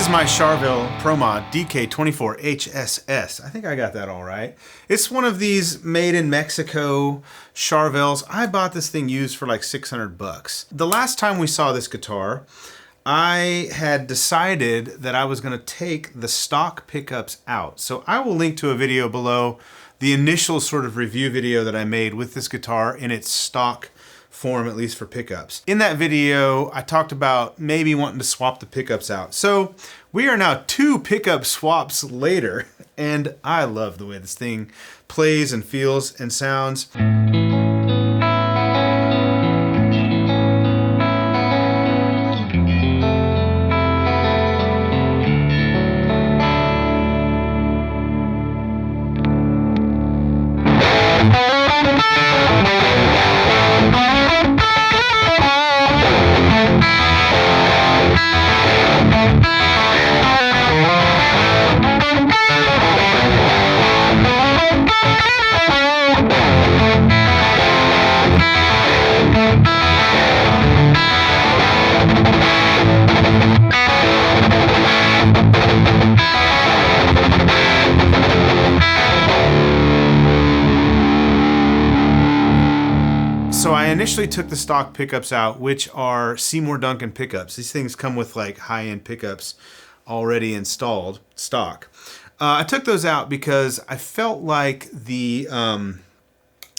is my Charvel Pro Mod DK24HSS. I think I got that all right. It's one of these made in Mexico Charvels. I bought this thing used for like 600 bucks. The last time we saw this guitar, I had decided that I was going to take the stock pickups out. So I will link to a video below, the initial sort of review video that I made with this guitar in its stock form, at least for pickups. In that video, I talked about maybe wanting to swap the pickups out. So we are now 2 pickup swaps later, and I love the way this thing plays and feels and sounds. So I initially took the stock pickups out, which are Seymour Duncan pickups. These things come with like high-end pickups already installed, stock. I took those out because I felt like the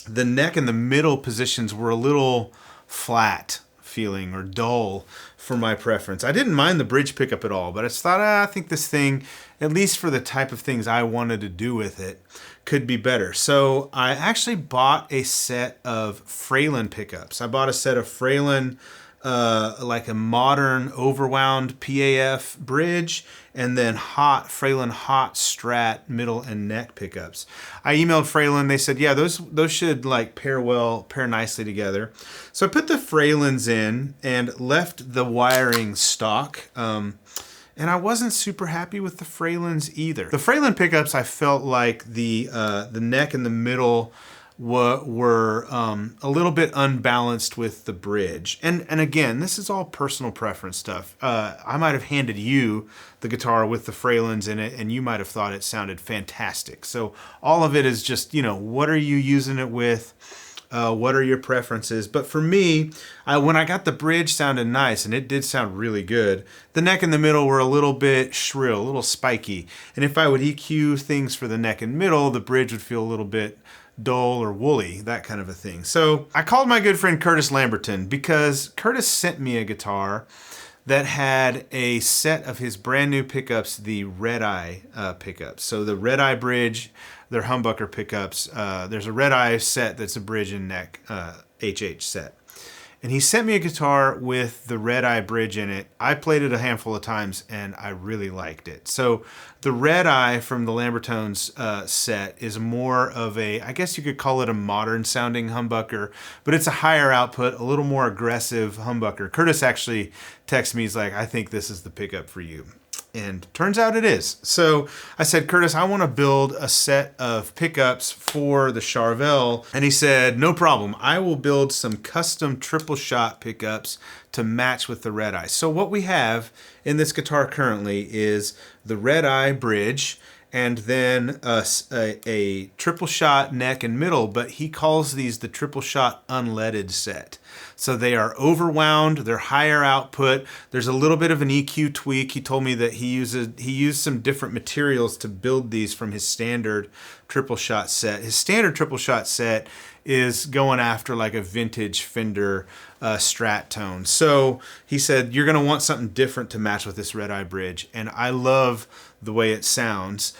neck and the middle positions were a little flat feeling or dull for my preference. I didn't mind the bridge pickup at all, but I just thought, I think this thing, at least for the type of things I wanted to do with it, could be better. So I actually bought a set of Fralin pickups. I bought a set of Fralin, like a modern overwound PAF bridge, and then Fralin hot Strat middle and neck pickups. I emailed Fralin, they said, yeah, those should like pair nicely together. So I put the Fralins in and left the wiring stock. And I wasn't super happy with the Fralins either. The Fralin pickups, I felt like the neck and the middle were a little bit unbalanced with the bridge. And again, this is all personal preference stuff. I might have handed you the guitar with the Fralins in it, and you might have thought it sounded fantastic. So all of it is just, you know, what are you using it with? What are your preferences? But for me, when I got the bridge, sounded nice, and it did sound really good. The neck and the middle were a little bit shrill, a little spiky. And if I would EQ things for the neck and middle, the bridge would feel a little bit dull or woolly, that kind of a thing. So I called my good friend Curtis Lamberton because Curtis sent me a guitar that had a set of his brand new pickups, the Red Eye pickups. So the Red Eye bridge, they're humbucker pickups. There's a Red Eye set that's a bridge and neck HH set. And he sent me a guitar with the Red Eye bridge in it. I played it a handful of times and I really liked it. So the Red Eye from the Lambertones set is more of a, I guess you could call it a modern sounding humbucker, but it's a higher output, a little more aggressive humbucker. Curtis actually texted me, he's like, I think this is the pickup for you. And turns out it is. So I said, Curtis, I want to build a set of pickups for the Charvel. And he said, no problem. I will build some custom triple shot pickups to match with the Red Eye. So what we have in this guitar currently is the Red Eye bridge and then a triple shot neck and middle, but he calls these the triple shot unleaded set. So they are overwound, they're higher output. There's a little bit of an EQ tweak. He told me that he used some different materials to build these from his standard triple shot set. His standard triple shot set is going after like a vintage Fender Strat tone. So he said, you're gonna want something different to match with this Red Eye bridge. And I love the way it sounds.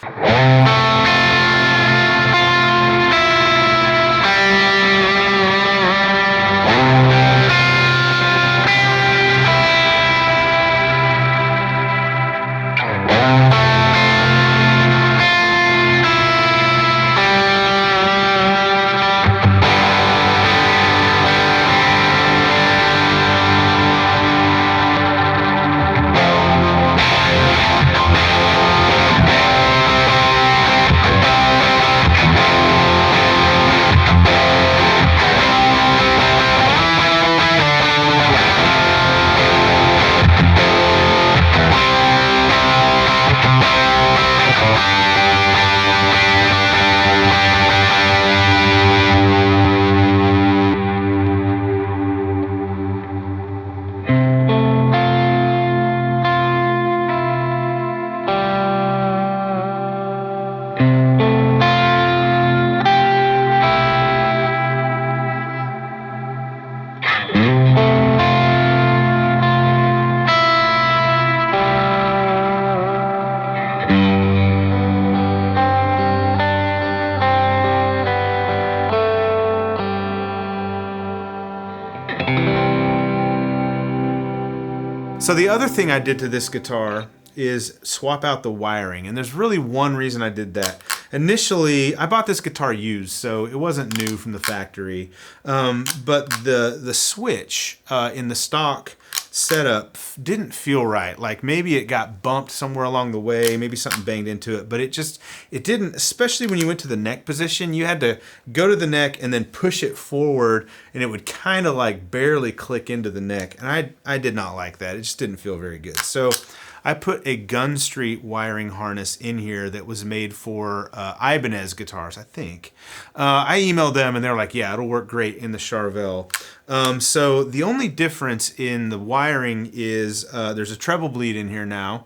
So the other thing I did to this guitar is swap out the wiring, and there's really one reason I did that. Initially, I bought this guitar used, so it wasn't new from the factory, but the switch in the stock setup didn't feel right. Like maybe it got bumped somewhere along the way, maybe something banged into it, but it didn't, especially when you went to the neck position, you had to go to the neck and then push it forward, and it would kind of like barely click into the neck, and I did not like that. It just didn't feel very good. So I put a Gun Street wiring harness in here that was made for Ibanez guitars, I think. I emailed them and they're like, yeah, it'll work great in the Charvel. So the only difference in the wiring is there's a treble bleed in here now.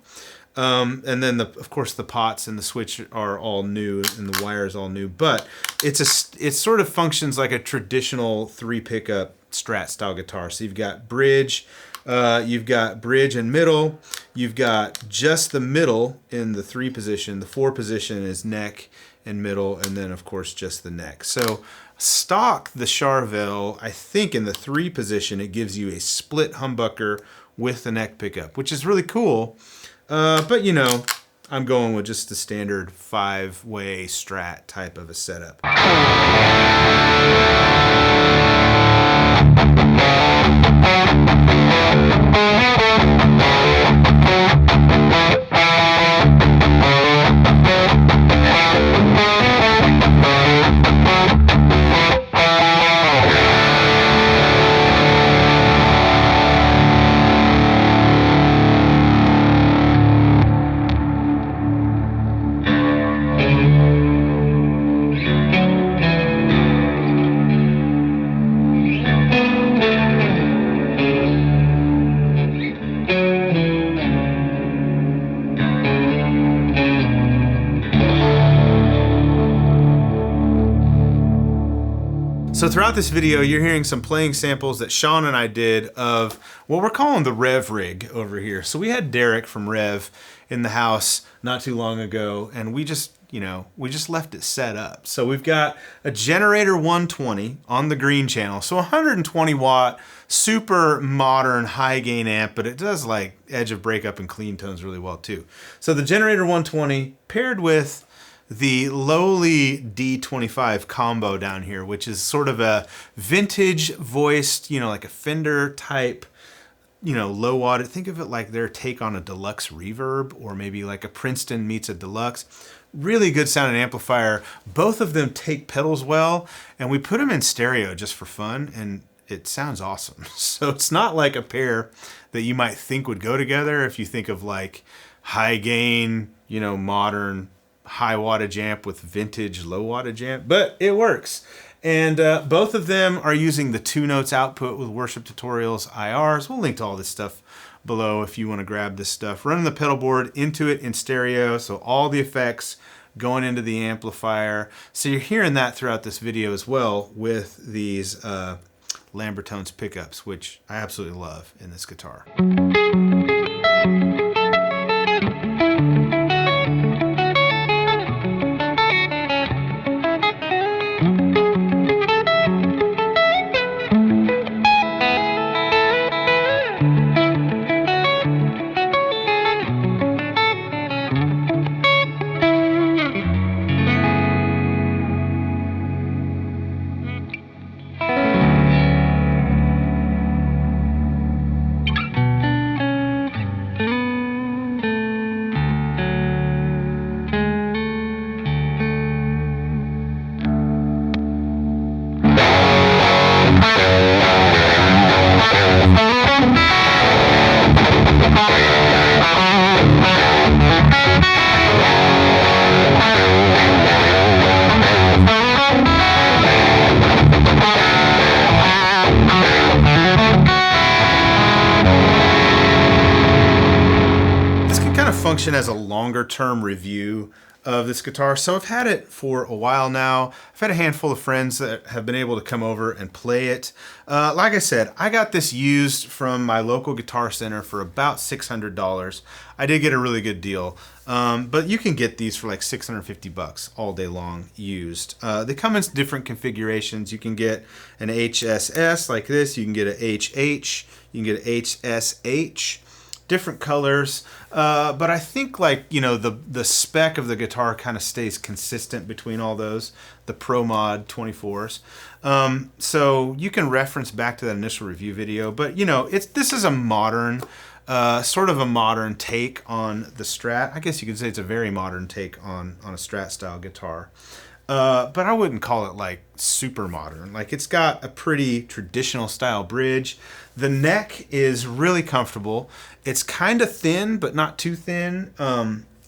And then of course the pots and the switch are all new and the wire is all new, but it sort of functions like a traditional 3 pickup Strat style guitar. So you've got bridge and middle, you've got just the middle in the 3 position, the 4 position is neck and middle, and then of course just the neck. So stock, the Charvel, I think in the 3 position, it gives you a split humbucker with the neck pickup, which is really cool. But you know, I'm going with just the standard 5-way Strat type of a setup. So throughout this video, you're hearing some playing samples that Sean and I did of what we're calling the REVV RIG over here. So we had Derek from Rev in the house not too long ago, and we just left it set up. So we've got a generator 120 on the green channel. So 120 watt, super modern high gain amp, but it does like edge of breakup and clean tones really well too. So the generator 120 paired with the lowly D25 combo down here, which is sort of a vintage voiced, like a Fender type, low watt. Think of it like their take on a deluxe reverb, or maybe like a Princeton meets a deluxe. Really good sounding amplifier. Both of them take pedals well, and we put them in stereo just for fun, and it sounds awesome. So it's not like a pair that you might think would go together if you think of like high gain, modern high wattage amp with vintage low wattage amp, but it works. And both of them are using the 2 notes output with Worship Tutorials IRs. We'll link to all this stuff below if you want to grab this stuff. Running the pedal board into it in stereo, so all the effects going into the amplifier. So you're hearing that throughout this video as well with these Lambertones pickups, which I absolutely love in this guitar. Function as a longer term review of this guitar. So I've had it for a while now. I've had a handful of friends that have been able to come over and play it. Like I said, I got this used from my local guitar center for about $600. I did get a really good deal, but you can get these for like $650 all day long used. They come in different configurations. You can get an HSS like this. You can get a HH. You can get a HSH. different colors. But I think like, you know, the spec of the guitar kind of stays consistent between all those, the Pro Mod 24s. So you can reference back to that initial review video, but you know, this is a modern, sort of a modern take on the Strat. I guess you could say it's a very modern take on a Strat style guitar. But I wouldn't call it like super modern. Like it's got a pretty traditional style bridge. The neck is really comfortable. It's kind of thin, but not too thin.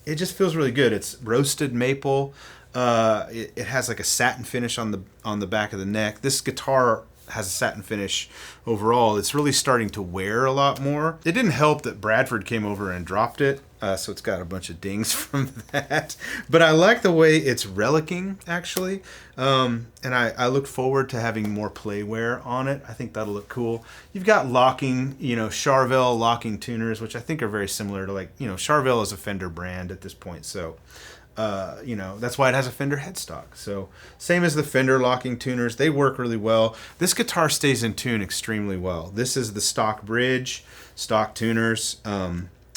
It just feels really good. It's roasted maple. It has like a satin finish on the back of the neck. This guitar has a satin finish overall. It's really starting to wear a lot more. It didn't help that Bradford came over and dropped it, so it's got a bunch of dings from that. But I like the way it's relicking, actually. And I look forward to having more play wear on it. I think that'll look cool. You've got locking, you know, Charvel locking tuners, which I think are very similar to, like, you know, Charvel is a Fender brand at this point, so you know, that's why it has a Fender headstock. So same as the Fender locking tuners, they work really well. This guitar stays in tune extremely well. This is the stock bridge, stock tuners.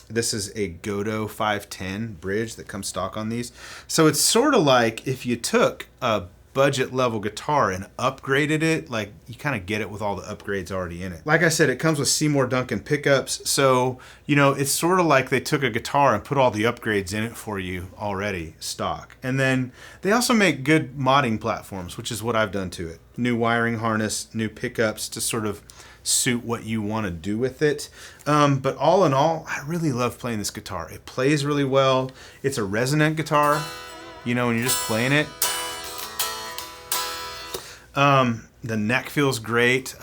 This is a Godot 510 bridge that comes stock on these. So it's sort of like if you took a budget level guitar and upgraded it, like you kind of get it with all the upgrades already in it. Like I said, it comes with Seymour Duncan pickups, so you know, it's sort of like they took a guitar and put all the upgrades in it for you already stock. And then they also make good modding platforms, which is what I've done to it. New wiring harness, new pickups to sort of suit what you want to do with it. But all in all, I really love playing this guitar. It plays really well. It's a resonant guitar, you know, when you're just playing it. The neck feels great.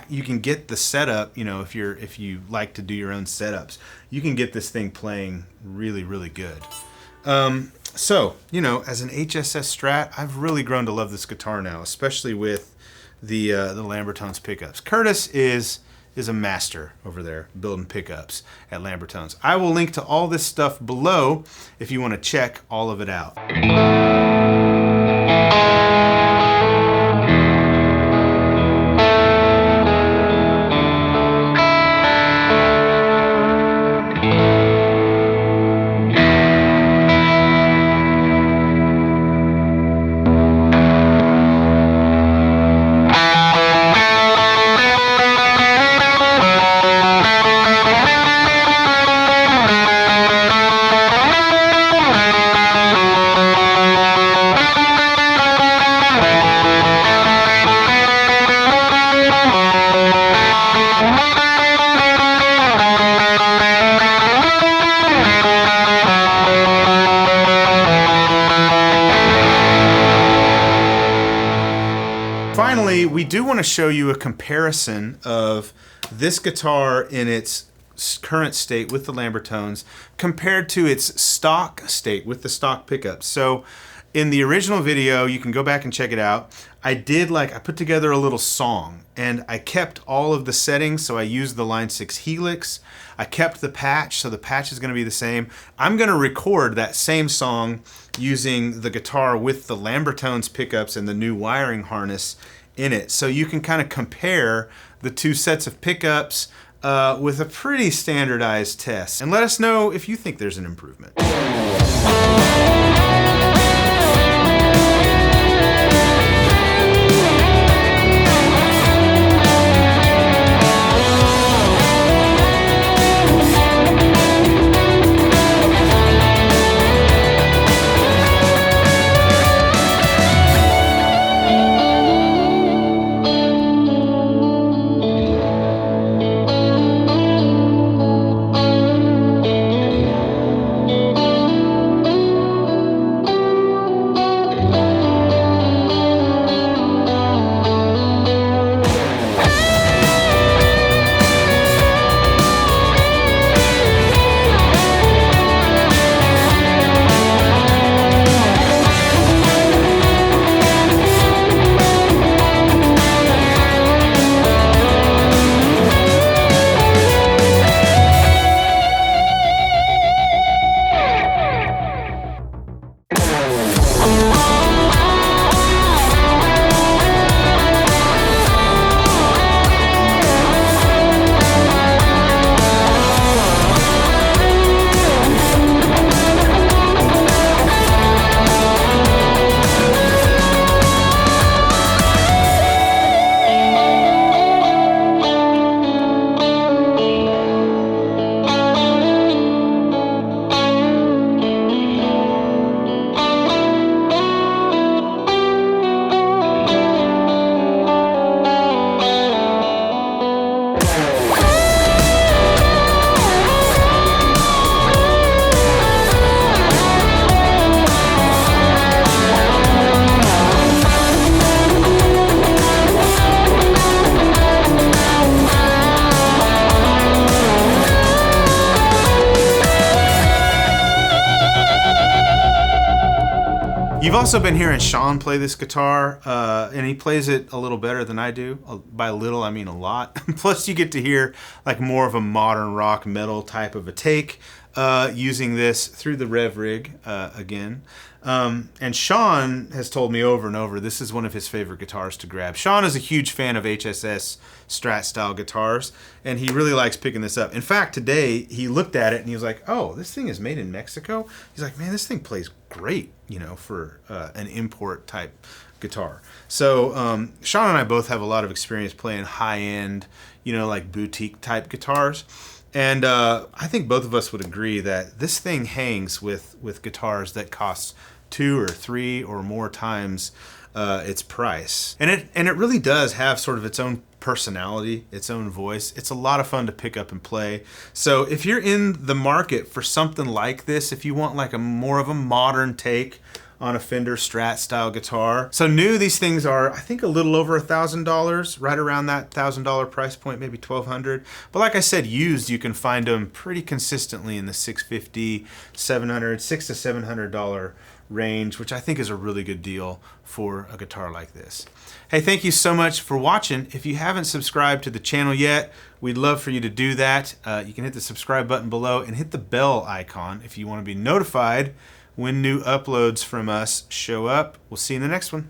You can get the setup, you know, if you like to do your own setups, you can get this thing playing really, really good. So, you know, as an HSS Strat, I've really grown to love this guitar now, especially with the Lambertones pickups. Curtis is a master over there building pickups at Lambertones. I will link to all this stuff below if you want to check all of it out. Finally, we do want to show you a comparison of this guitar in its current state with the Lambertones compared to its stock state with the stock pickups. So in the original video, you can go back and check it out. I put together a little song and I kept all of the settings. So I used the Line 6 Helix. I kept the patch, so the patch is going to be the same. I'm going to record that same song using the guitar with the Lambertones pickups and the new wiring harness in it. So you can kind of compare the two sets of pickups with a pretty standardized test. And let us know if you think there's an improvement. You've also been hearing Sean play this guitar, and he plays it a little better than I do. By a little, I mean a lot. Plus, you get to hear like more of a modern rock metal type of a take using this through the REVV RIG again. And Sean has told me over and over this is one of his favorite guitars to grab. Sean is a huge fan of HSS Strat style guitars, and he really likes picking this up. In fact, today he looked at it and he was like, "Oh, this thing is made in Mexico." He's like, "Man, this thing plays great, you know, for an import type guitar." So Sean and I both have a lot of experience playing high end, you know, like boutique type guitars. And I think both of us would agree that this thing hangs with guitars that cost 2 or 3 or more times its price. And it really does have sort of its own personality, its own voice. It's a lot of fun to pick up and play. So if you're in the market for something like this, if you want like a more of a modern take on a Fender Strat style guitar. So new, these things are, I think, a little over $1,000, right around that $1,000 price point, maybe $1,200. But like I said, used, you can find them pretty consistently in the $650, $700, $600 to $700 range, which I think is a really good deal for a guitar like this. Hey, thank you so much for watching. If you haven't subscribed to the channel yet, we'd love for you to do that. You can hit the subscribe button below and hit the bell icon if you want to be notified when new uploads from us show up. We'll see you in the next one.